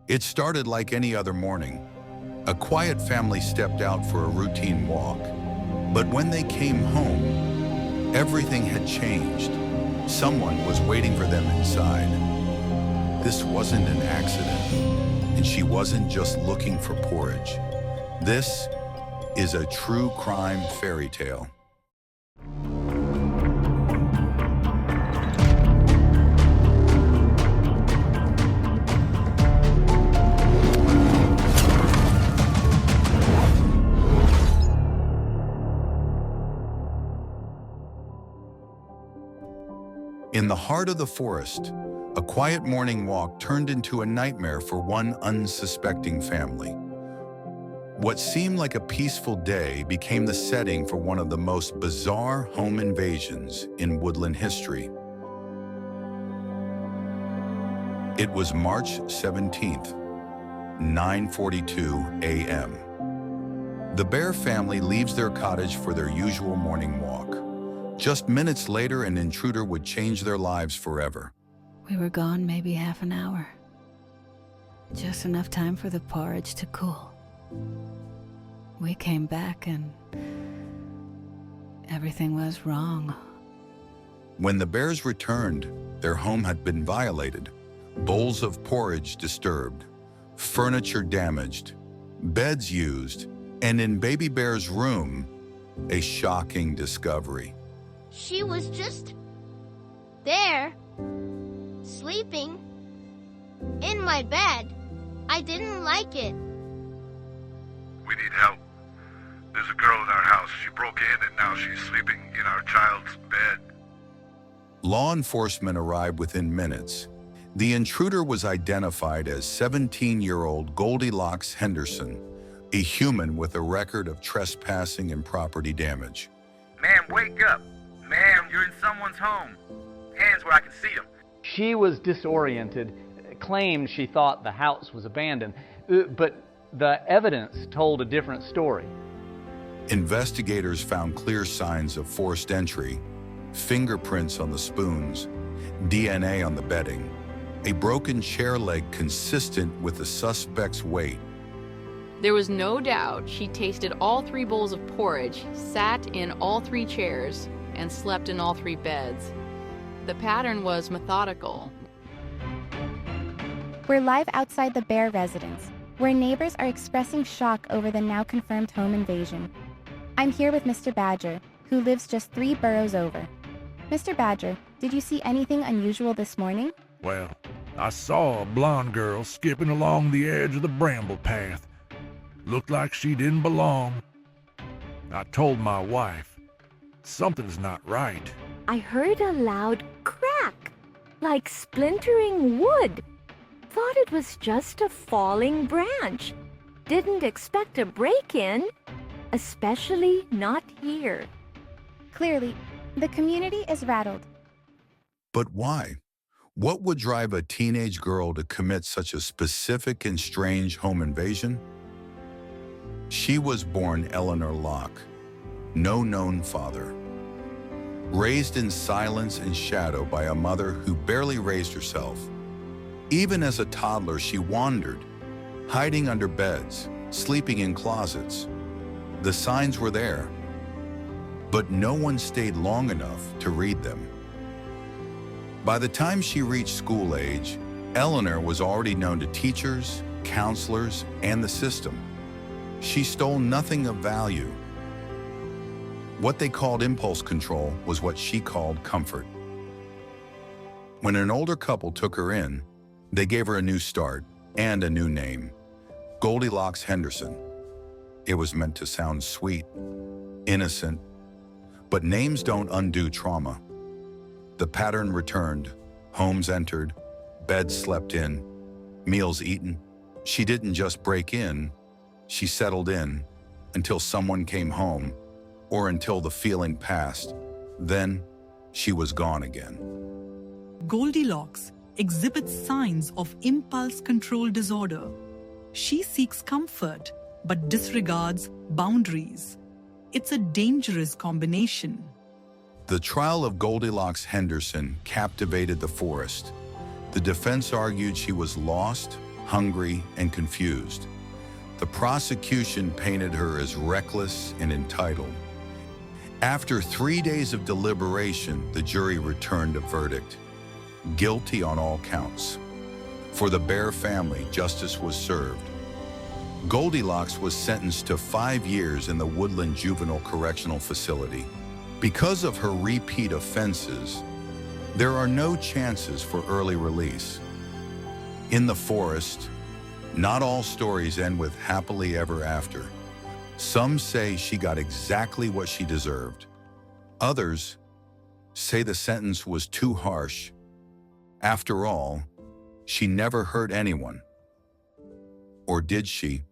It started like any other morning. A quiet family stepped out for a routine walk. But when they came home, everything had changed. Someone was waiting for them inside. This wasn't an accident, and she wasn't just looking for porridge. This is a true crime fairy tale. In the heart of the forest, a quiet morning walk turned into a nightmare for one unsuspecting family. What seemed like a peaceful day became the setting for one of the most bizarre home invasions in woodland history. It was March 17th, 9:42 a.m. The Bear family leaves their cottage for their usual morning walk. Just minutes later, an intruder would change their lives forever. We were gone maybe half an hour. Just enough time for the porridge to cool. We came back and everything was wrong. When the Bears returned, their home had been violated. Bowls of porridge disturbed, furniture damaged, beds used, and in Baby Bear's room, a shocking discovery. She was just there, sleeping in my bed. I didn't like it. We need help. There's a girl in our house. She broke in and now she's sleeping in our child's bed. Law enforcement arrived within minutes. The intruder was identified as 17-year-old Goldilocks Henderson, a human with a record of trespassing and property damage. Ma'am, wake up. Ma'am, you're in someone's home. Hands where I can see them. She was disoriented, claimed she thought the house was abandoned, but the evidence told a different story. Investigators found clear signs of forced entry, fingerprints on the spoons, DNA on the bedding, a broken chair leg consistent with the suspect's weight. There was no doubt she tasted all 3 bowls of porridge, sat in all 3 chairs, and slept in all 3 beds. The pattern was methodical. We're live outside the Bear residence, where neighbors are expressing shock over the now confirmed home invasion. I'm here with Mr. Badger, who lives just 3 boroughs over. Mr. Badger, did you see anything unusual this morning? Well, I saw a blonde girl skipping along the edge of the bramble path. Looked like she didn't belong. I told my wife, something's not right. I heard a loud crack, like splintering wood. Thought it was just a falling branch. Didn't expect a break-in, especially not here. Clearly, the community is rattled. But why? What would drive a teenage girl to commit such a specific and strange home invasion? She was born Eleanor Locke, no known father. Raised in silence and shadow by a mother who barely raised herself. Even as a toddler, she wandered, hiding under beds, sleeping in closets. The signs were there, but no one stayed long enough to read them. By the time she reached school age, Eleanor was already known to teachers, counselors, and the system. She stole nothing of value. What they called impulse control was what she called comfort. When an older couple took her in, they gave her a new start and a new name, Goldilocks Henderson. It was meant to sound sweet, innocent, but names don't undo trauma. The pattern returned, homes entered, beds slept in, meals eaten. She didn't just break in, she settled in until someone came home, or until the feeling passed. Then she was gone again. Goldilocks exhibits signs of impulse control disorder. She seeks comfort but disregards boundaries. It's a dangerous combination. The trial of Goldilocks Henderson captivated the forest. The defense argued she was lost, hungry, and confused. The prosecution painted her as reckless and entitled. After 3 days of deliberation, the jury returned a verdict: guilty on all counts. For the Bear family, justice was served. Goldilocks was sentenced to 5 years in the Woodland Juvenile Correctional Facility. Because of her repeat offenses, there are no chances for early release. In the forest, not all stories end with happily ever after. Some say she got exactly what she deserved. Others say the sentence was too harsh. After all, she never hurt anyone. Or did she?